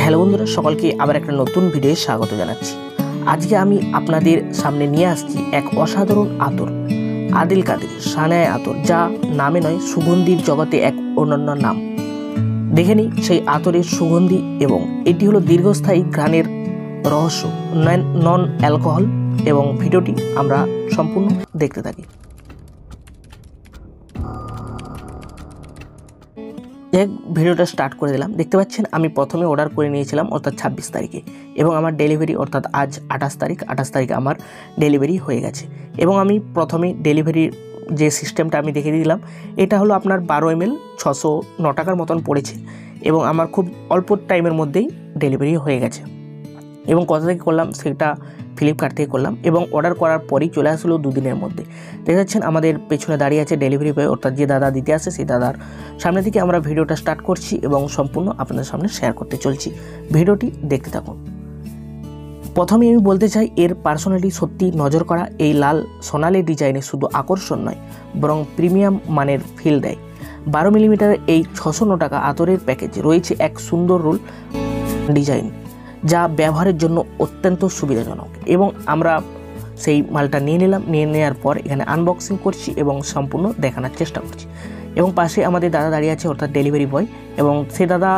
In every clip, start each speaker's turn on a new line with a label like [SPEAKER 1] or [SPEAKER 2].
[SPEAKER 1] Hello বন্ধুরা, সকলকে আবার একটা নতুন ভিডিওে স্বাগত জানাচ্ছি। আজকে আমি আপনাদের সামনে নিয়ে আসছি এক অসাধারণ আতর, আদিল কাদের সানায়া আতর, যা নামে নয় সুগন্ধির জগতে এক অনন্য নাম। দেখে নিই সেই আতরের সুগন্ধি, এবং এটি হলো দীর্ঘস্থায়ী ঘ্রাণের রহস্য, নন অ্যালকোহল। এবং ভিডিওটি আমরা সম্পূর্ণ দেখতে থাকি। ভিডিওটা স্টার্ট করে দিলাম। দেখতে পাচ্ছেন আমি প্রথমে অর্ডার করে নিয়েছিলাম অর্থাৎ 26 তারিখে, এবং আমার ডেলিভারি অর্থাৎ আজ 28 তারিখে আমার ডেলিভারি হয়ে গেছে। এবং আমি প্রথমে ডেলিভারির যে সিস্টেমটা আমি দেখিয়ে দিলাম, এটা হলো আপনার 12 ml 609 টাকার মতন পড়েছে, এবং আমার খুব অল্প টাইমের মধ্যেই ডেলিভারি হয়ে গেছে। এবং কোথা থেকে করলাম সেটা ফ্লিপকার্ট থেকে করলাম, এবং অর্ডার করার পরই চলে আসলো 2 দিনের মধ্যে। দেখতে পাচ্ছেন আমাদের পেছনে দাঁড়িয়ে আছে ডেলিভারি বয়, অর্থাৎ যে দাদা দিতে আসে সেই দাদার সামনে থেকে আমরা ভিডিওটা স্টার্ট করছি এবং সম্পূর্ণ আপনাদের সামনে শেয়ার করতে চলছি। ভিডিওটি দেখতে থাকুন। প্রথমে আমি বলতে চাই, এর পার্সোনালিটি সত্যি নজর করা। এই লাল সোনালি ডিজাইনে শুধু আকর্ষণ নয়, বরং প্রিমিয়াম মানের ফিল দেয়। 12 মিলিমিটারের এই 609 টাকা আতরের প্যাকেজে রয়েছে এক সুন্দর রোল ডিজাইন, যা ব্যবহারের জন্য অত্যন্ত সুবিধাজনক। এবং আমরা সেই মালটা নিয়ে নিলাম। নিয়ে নেওয়ার পর এখানে আনবক্সিং করছি এবং সম্পূর্ণ দেখানোর চেষ্টা করছি। এবং পাশে আমাদের দাদা দাঁড়িয়ে আছে অর্থাৎ ডেলিভারি বয়, এবং সে দাদা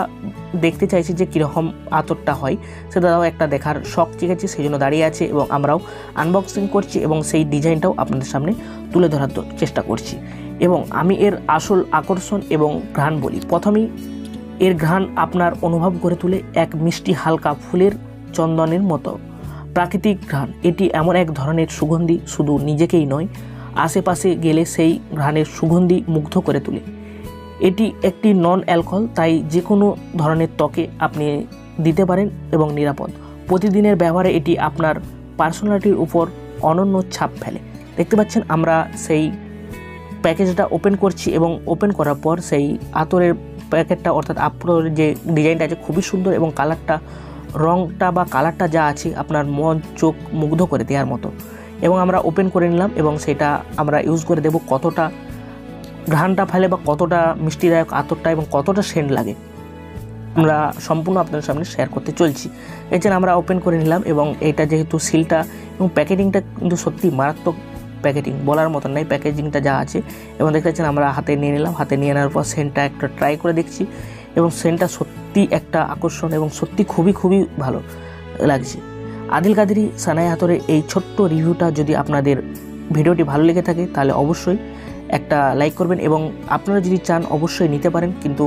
[SPEAKER 1] দেখতে চাইছে যে কীরকম আতরটা হয়। সে দাদাও একটা দেখার শখ জেগেছে, সেই জন্য দাঁড়িয়ে আছে, এবং আমরাও আনবক্সিং করছি এবং সেই ডিজাইনটাও আপনাদের সামনে তুলে ধরার চেষ্টা করছি। এবং আমি এর আসল আকর্ষণ এবং ঘ্রাণ বলি। প্রথমেই এর ঘ্রাণ আপনার অনুভব করে তুলে এক মিষ্টি হালকা ফুলের চন্দনের মতো প্রাকৃতিক ঘ্রাণ। এটি এমন এক ধরনের সুগন্ধি, শুধু নিজেকেই নয়, আশেপাশে গেলে সেই ঘ্রাণের সুগন্ধি মুগ্ধ করে তোলে। এটি একটি নন অ্যালকোহল, তাই যে কোনো ধরনের ত্বকে আপনি দিতে পারেন এবং নিরাপদ। প্রতিদিনের ব্যবহারে এটি আপনার পার্সোনালিটির উপর অনন্য ছাপ ফেলে। দেখতে পাচ্ছেন আমরা সেই প্যাকেজটা ওপেন করছি, এবং ওপেন করার পর সেই আতরের প্যাকেটটা অর্থাৎ আপনার যে ডিজাইনটা আছে খুবই সুন্দর, এবং কালারটা, রঙটা বা কালারটা যা আছে আপনার মন চোখ মুগ্ধ করে দেওয়ার মতো। এবং আমরা ওপেন করে নিলাম, এবং সেটা আমরা ইউজ করে দেব কতটা ঘ্রাণটা ফেলে বা কতটা মিষ্টিদায়ক আতরটা এবং কতটা সেন্ট লাগে আমরা সম্পূর্ণ আপনাদের সামনে শেয়ার করতে চলছি। এই জন্য আমরা ওপেন করে নিলাম, এবং এটা যেহেতু সিলটা এবং প্যাকেজিংটা কিন্তু সত্যি মারাত্মক প্যাকেজিং, বলার মতন নাই প্যাকেজিংটা যা আছে। এবং দেখতে পাচ্ছেন আমরা হাতে নিয়ে নিলাম। হাতে নিয়ে নেওয়ার পর সেন্টটা একটা ট্রাই করে দেখছি, এবং সেন্টটা সত্যি একটা আকর্ষণ এবং সত্যি খুবই খুবই ভালো লাগছে। আদিল কাদের সানায়া আতরের এই ছোট্ট রিভিউটা যদি আপনাদের ভিডিওটি ভালো লেগে থাকে তাহলে অবশ্যই একটা লাইক করবেন, এবং আপনারা যদি চান অবশ্যই নিতে পারেন, কিন্তু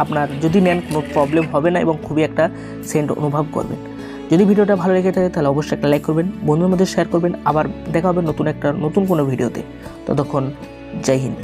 [SPEAKER 1] আপনার যদি নেন কোনো প্রবলেম হবে না এবং খুবই একটা সেন্ট অনুভব করবেন। যদি ভিডিওটা ভালো লেগে থাকে তাহলে অবশ্যই একটা লাইক করবেন, বন্ধুদের মধ্যে শেয়ার করবেন। আবার দেখা হবে নতুন কোনো ভিডিওতে। ততক্ষণ জয় হিন্দ।